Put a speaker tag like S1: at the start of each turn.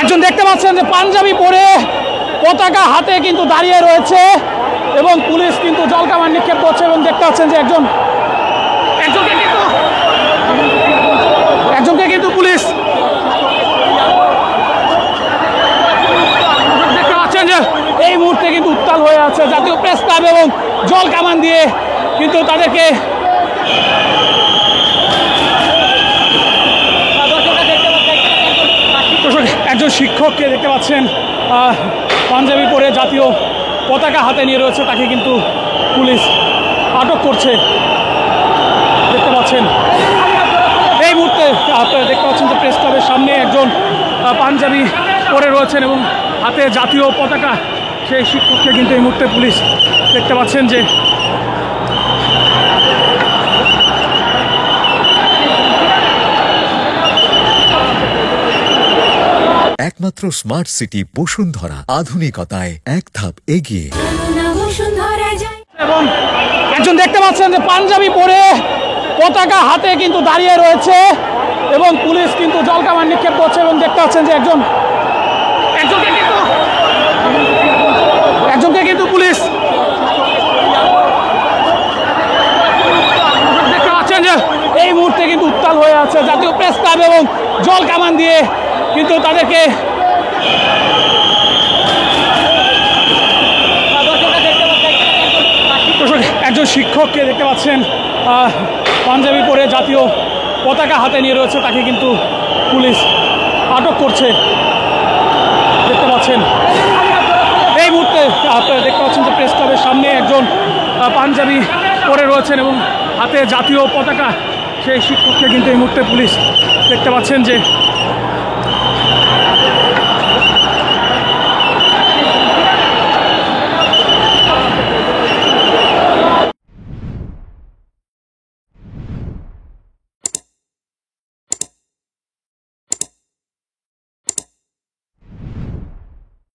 S1: একজন দেখতে পাচ্ছেন যে পাঞ্জাবি পরে পতাকা হাতে কিন্তু দাঁড়িয়ে রয়েছে এবং পুলিশ কিন্তু জলকামান নিক্ষেপ করছে এবং দেখতে পাচ্ছেন যে একজনকে কিন্তু পুলিশ দেখতে পাচ্ছেন যে এই মুহূর্তে কিন্তু উত্তাল হয়ে আছে জাতীয় প্রেস ক্লাব এবং জলকামান দিয়ে কিন্তু তাদেরকে একজন শিক্ষককে দেখতে পাচ্ছেন পাঞ্জাবি পরে জাতীয় পতাকা হাতে নিয়ে রয়েছে, তাকে কিন্তু পুলিশ আটক করছে দেখতে পাচ্ছেন। এই মুহূর্তে আপনারা দেখতে পাচ্ছেন যে প্রেস ক্লাবের সামনে একজন পাঞ্জাবি পরে রয়েছেন এবং হাতে জাতীয় পতাকা, সেই শিক্ষককে কিন্তু এই মুহূর্তে পুলিশ দেখতে পাচ্ছেন যে
S2: একমাত্র স্মার্ট সিটি বসুন্ধরা, আধুনিকতায় এক ধাপ এগিয়ে।
S1: এবং একজন দেখতে পাচ্ছেন যে পাঞ্জাবি পরে পতাকা হাতে কিন্তু দাঁড়িয়ে রয়েছে এবং পুলিশ কিন্তু জলকামান নিক্ষেপ করছে এবং দেখতে পাচ্ছেন যে একজনকে কিন্তু পুলিশ দেখতে পাচ্ছেন যে এই মুহূর্তে কিন্তু উত্তাল হয়ে আছে জাতীয় প্রেস ক্লাব এবং জলকামান দিয়ে কিন্তু তাদেরকে একজন শিক্ষককে দেখতে পাচ্ছেন পাঞ্জাবি পরে জাতীয় পতাকা হাতে নিয়ে রয়েছে, তাকে কিন্তু পুলিশ আটক করছে দেখতে পাচ্ছেন। এই মুহূর্তে আপনারা দেখতে পাচ্ছেন যে প্রেস ক্লাবের সামনে একজন পাঞ্জাবি পরে রয়েছেন এবং হাতে জাতীয় পতাকা, সেই শিক্ষককে কিন্তু এই মুহূর্তে পুলিশ দেখতে পাচ্ছেন যে